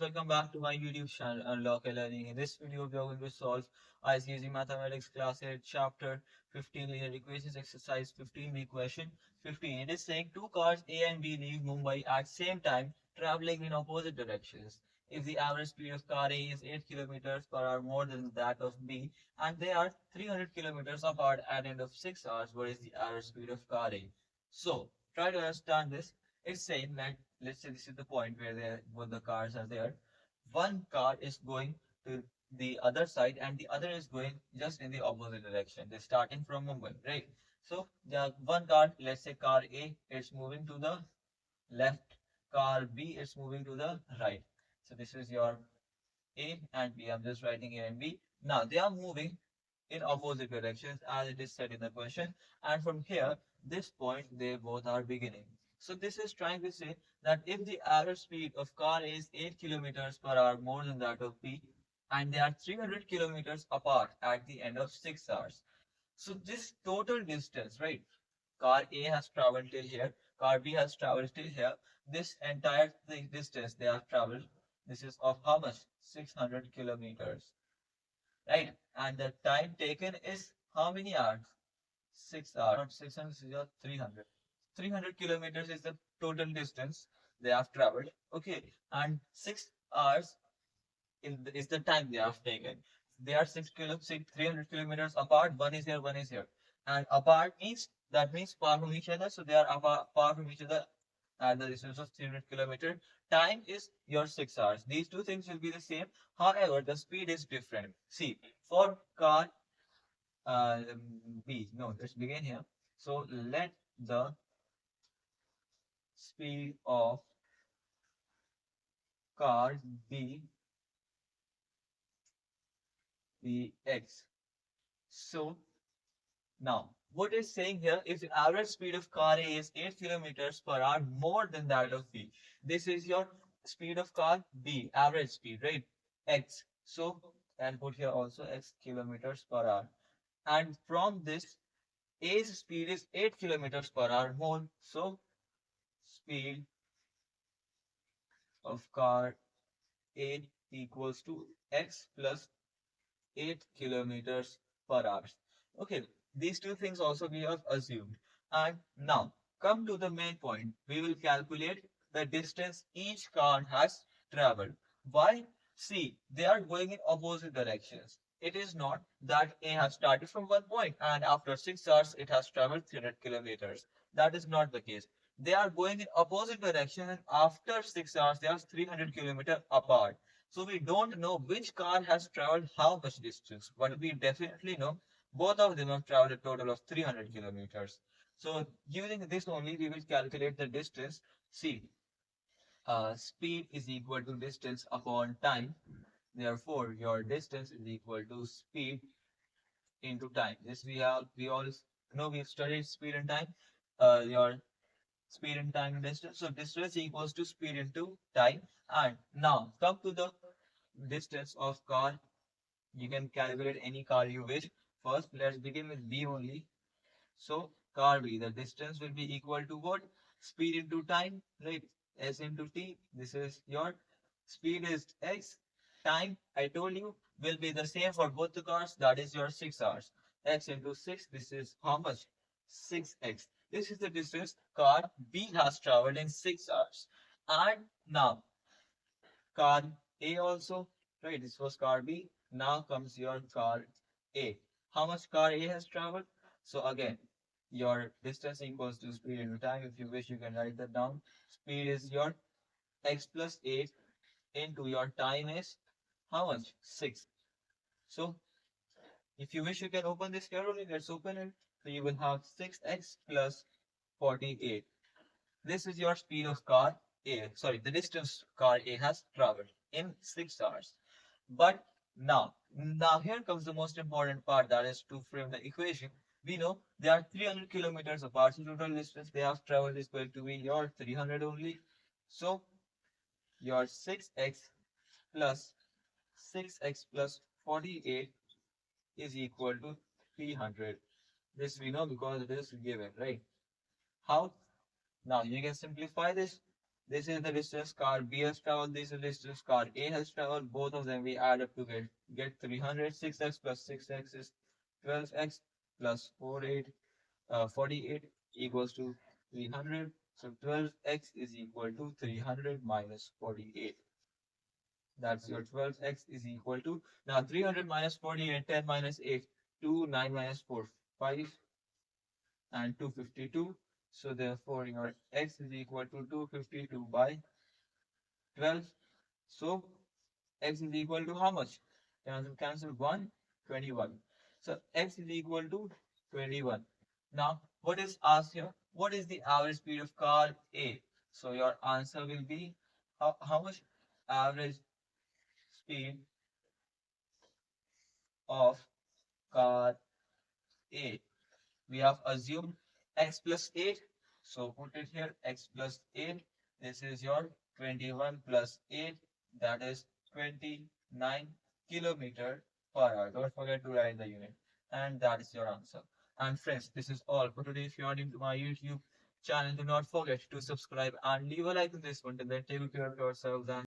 welcome back to my YouTube channel Unlock Learning. In this video, we are going to solve ICSE Mathematics Class 8 Chapter 15 Linear Equations Exercise 15B question 15. It is saying two cars A and B leave Mumbai at same time traveling in opposite directions. If the average speed of car A is 8 kilometers per hour more than that of B and they are 300 kilometers apart at the end of 6 hours, what is the average speed of car A? So, try to understand this. It's saying that let's say this is the point where both the cars are there. One car is going to the other side and the other is going just in the opposite direction. They're starting from Mumbai, right? So the one car, let's say car A, it's moving to the left. Car B is moving to the right. So this is your A and B. I'm just writing A and B. Now they are moving in opposite directions as it is said in the question. And from here, this point, they both are beginning. So this is trying to say that if the average speed of car is 8 kilometers per hour more than that of B, and they are 300 kilometers apart at the end of 6 hours. So this total distance, right? Car A has traveled till here, car B has traveled till here. This entire distance they have traveled, this is of how much? 600 kilometers, right? And the time taken is how many hours? 6 hours. Not 600, this is your 300. 300 kilometers is the total distance they have traveled. Okay. And 6 hours is the time they have taken. They are 300 kilometers apart. One is here, one is here. And apart means, that means far from each other. So they are far from each other at the distance of 300 kilometers. Time is your 6 hours. These two things will be the same. However, the speed is different. See, for car uh, B, no, let's begin here. So let the speed of car B be x. So now, what is saying here, if the average speed of car A is 8 kilometers per hour more than that of B, this is your speed of car B, average speed, right? X. So, and put here also x kilometers per hour. And from this, A's speed is 8 kilometers per hour more. So, speed of car A equals to x plus 8 kilometers per hour. Okay, these two things also we have assumed. And now, come to the main point. We will calculate the distance each car has traveled. Why? See, they are going in opposite directions. It is not that A has started from one point and after 6 hours it has traveled 300 kilometers. That is not the case. They are going in opposite direction and after 6 hours they are 300 kilometers apart. So we don't know which car has traveled how much distance, but we definitely know both of them have traveled a total of 300 kilometers. So using this only, we will calculate the distance. See, speed is equal to distance upon time. Therefore, your distance is equal to speed into time. This we all know we've studied speed and time. Your speed and time and distance. So distance equals to speed into time. And now come to the distance of car. You can calculate any car you wish. First, let's begin with B only. So car B, the distance will be equal to what? Speed into time, right? S into T. This is your speed is X. Time, I told you, will be the same for both the cars. That is your 6 hours. X into 6, this is how much? 6x. This is the distance car B has traveled in 6 hours. And now, car A also, right? This was car B. Now comes your car A. How much car A has traveled? So again, your distance equals to speed into time. If you wish, you can write that down. Speed is your x plus 8 into your time is how much? 6. So if you wish, you can open this carefully. Let's open it. So you will have 6x plus 48. This is your speed of car A. Sorry, the distance car A has traveled in 6 hours. But now here comes the most important part, that is to frame the equation. We know they are 300 kilometers apart. So total distance they have traveled is going to be your 300 only. So your 6x plus 48 is equal to 300. This we know because it is given, right? How? Now you can simplify this. This is the distance car B has traveled. This is the distance car A has traveled. Both of them we add up to get 300. 6x plus 6x is 12x plus 48 equals to 300. So 12x is equal to 300 minus 48. That's your 12x is equal to, now 300 minus 48, 10 minus 8, 2, 9 minus 4, 5, and 252. So therefore your x is equal to 252 by 12. So x is equal to how much? Cancel 1, 21. So x is equal to 21. Now, what is asked here? What is the average speed of car A? So your answer will be how much average speed of car A? We have assumed x plus 8. So put it here, x plus 8. This is your 21 plus 8. That is 29 kilometer per hour. Don't forget to write the unit. And that is your answer. And friends, this is all for today. If you are new to my YouTube channel, do not forget to subscribe and leave a like on this one. Till then, take care of yourselves and